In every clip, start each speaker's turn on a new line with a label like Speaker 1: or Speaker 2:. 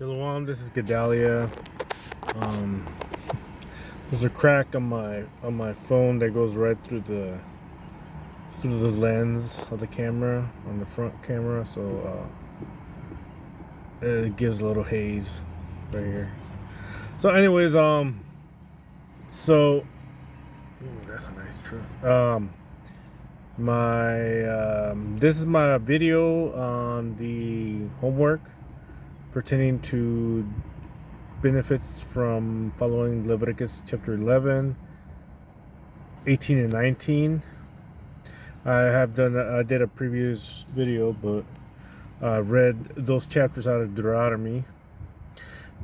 Speaker 1: Shalom, this is Gedalia. Um, there's a crack on my phone that goes right through the lens of the camera on the front camera, so it gives a little haze right here. So, anyways, so that's a nice truck. This is my video on the homework pertaining to benefits from following Leviticus chapter 11, 18, and 19. I did a previous video, but read those chapters out of Deuteronomy.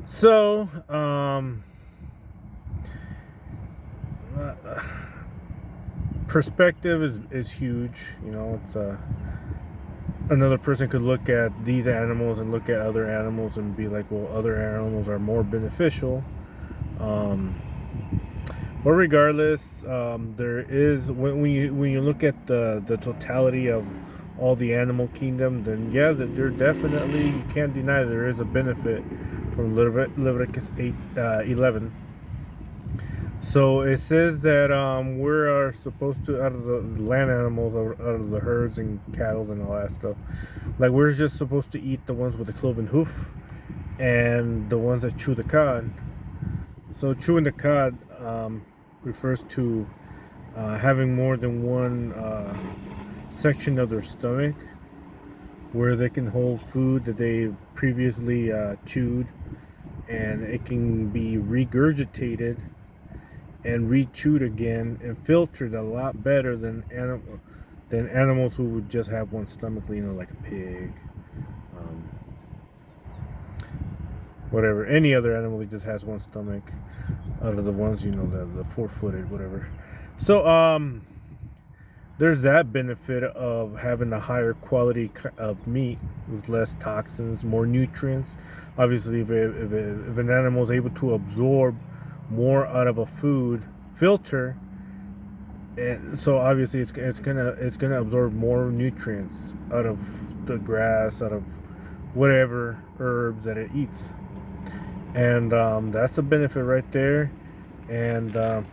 Speaker 1: So, perspective is huge. You know, it's another person could look at these animals and look at other animals and be like, well, other animals are more beneficial. But regardless, there is when you look at the totality of all the animal kingdom, then yeah, there definitely, you can't deny there is a benefit from Leviticus 11. So it says that we are supposed to, out of the land animals, out of the herds and cattle and all that stuff, like we're just supposed to eat the ones with the cloven hoof and the ones that chew the cud. So chewing the cud refers to having more than one section of their stomach where they can hold food that they've previously chewed, and it can be regurgitated and re-chewed again and filtered a lot better than animals who would just have one stomach, you know, like a pig, whatever, any other animal that just has one stomach, out of the ones, you know, the four-footed, whatever. So there's that benefit of having a higher quality of meat with less toxins, more nutrients. Obviously, if an animal is able to absorb more out of a food filter, and so obviously it's gonna absorb more nutrients out of the grass, out of whatever herbs that it eats, and that's a benefit right there. And the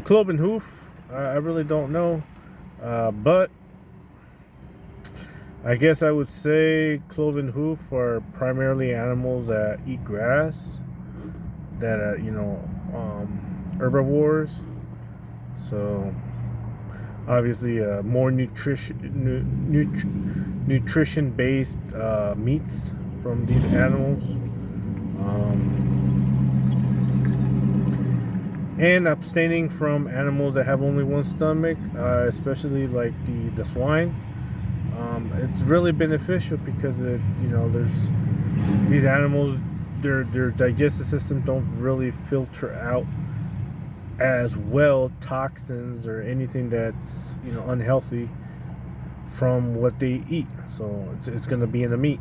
Speaker 1: cloven hoof, I really don't know, but I guess I would say cloven hoof are primarily animals that eat grass, that herbivores. So obviously more nutrition based meats from these animals, and abstaining from animals that have only one stomach, especially like the swine. It's really beneficial because there's these animals, their digestive system don't really filter out as well toxins or anything that's unhealthy from what they eat. So it's going to be in the meat.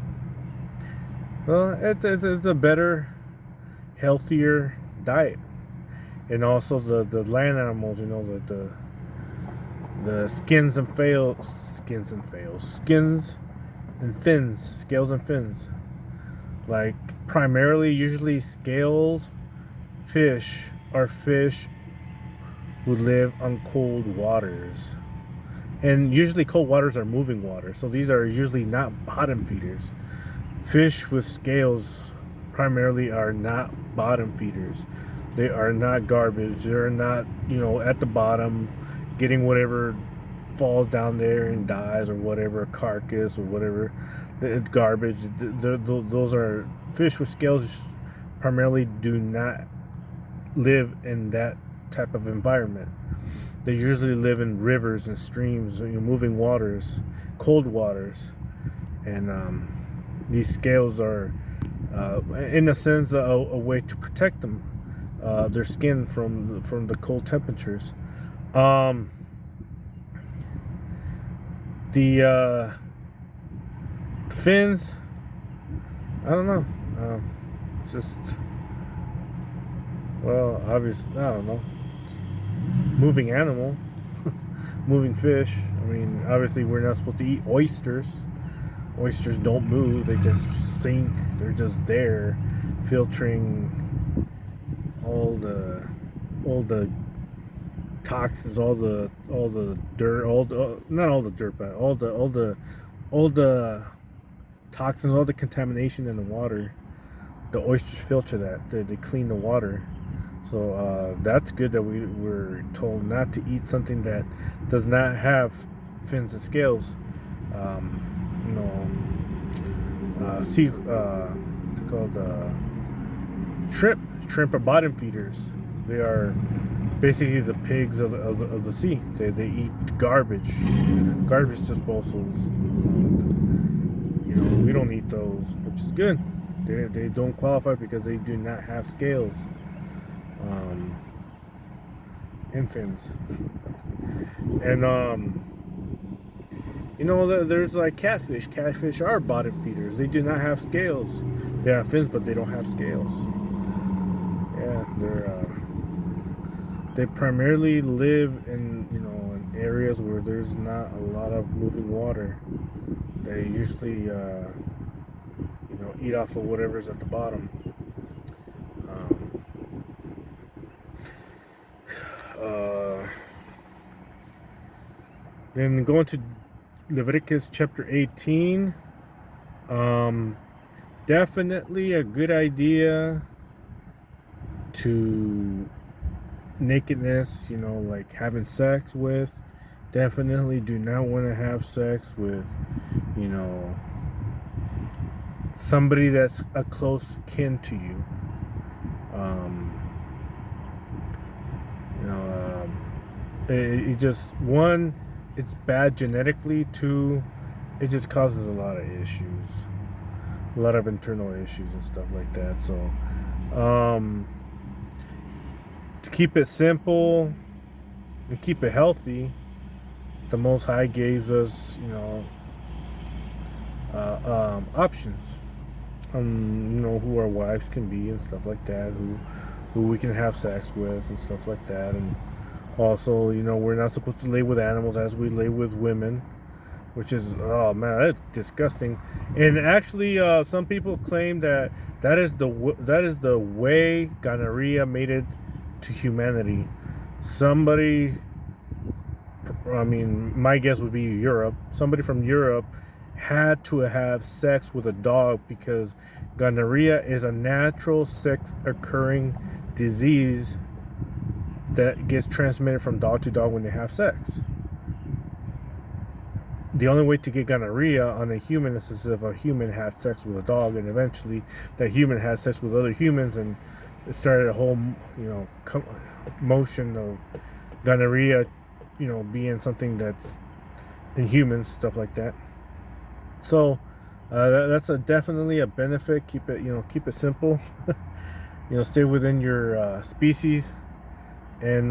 Speaker 1: Well, it's a better, healthier diet. And also the land animals, the skins and fins, scales and fins. Like primarily, usually scales fish are fish who live on cold waters, and usually cold waters are moving water, so these are usually not bottom feeders. Fish with scales primarily are not bottom feeders. They are not garbage. They're not at the bottom getting whatever falls down there and dies, or whatever, carcass or whatever, the garbage. Those are fish with scales. Primarily do not live in that type of environment. They usually live in rivers and streams, moving waters, cold waters, and these scales are in a sense a way to protect them, their skin from the cold temperatures. The fins, I don't know. Just, well, obviously, I don't know. Moving animal, moving fish. I mean, obviously, we're not supposed to eat oysters. Oysters don't move; they just sink. They're just there, filtering all the toxins, all the dirt, all the not all the dirt, but all the toxins, all the contamination in the water. The oysters filter that. They clean the water. So that's good that we were told not to eat something that does not have fins and scales. You know, what's it called? Shrimp are bottom feeders. They are basically the pigs of the sea. They eat garbage disposals. You know, we don't eat those, which is good. They don't qualify because they do not have scales and fins. And you know, there's like catfish. Catfish are bottom feeders. They do not have scales. They have fins, but they don't have scales. Yeah, they primarily live in, you know, in areas where there's not a lot of moving water. They usually you know, eat off of whatever's at the bottom. Then going to Leviticus chapter 18. Definitely a good idea to nakedness, you know, like having sex with. Definitely do not want to have sex with, you know, somebody that's a close kin to you. You know, it just, one, it's bad genetically. Two, it just causes a lot of issues, a lot of internal issues and stuff like that. So, to keep it simple and keep it healthy, the Most High gave us, you know, options. You know, who our wives can be and stuff like that, who we can have sex with and stuff like that. And also, you know, we're not supposed to lay with animals as we lay with women, which is, oh man, that's disgusting. And actually, some people claim that that is the way gonorrhea made it to humanity. Somebody, I mean, my guess would be Europe. Somebody from Europe had to have sex with a dog because gonorrhea is a natural sex occurring disease that gets transmitted from dog to dog when they have sex. The only way to get gonorrhea on a human is if a human had sex with a dog, and eventually that human had sex with other humans, and it started a whole, you know, motion of gonorrhea, you know, being something that's in humans, stuff like that. So that's definitely a benefit. Keep it, you know, keep it simple. You know, stay within your species. And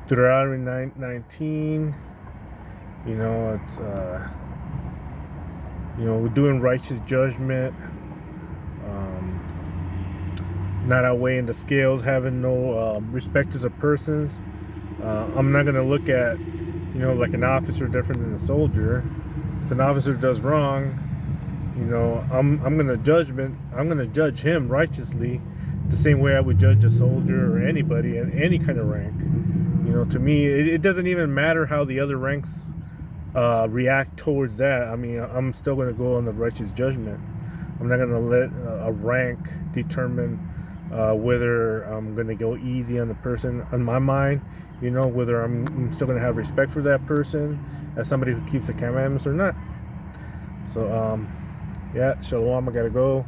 Speaker 1: Deuteronomy 19, you know, it's you know, we're doing righteous judgment, not outweighing the scales, having no respect as a persons. I'm not gonna look at, you know, like an officer different than a soldier. If an officer does wrong, you know, I'm gonna judge him righteously, the same way I would judge a soldier or anybody in any kind of rank. You know, to me, it doesn't even matter how the other ranks react towards that. I mean, I'm still gonna go on the righteous judgment. I'm not gonna let a rank determine whether I'm gonna go easy on the person. On my mind, you know, whether I'm still gonna have respect for that person as somebody who keeps the commandments or not. So yeah, shalom, I gotta go.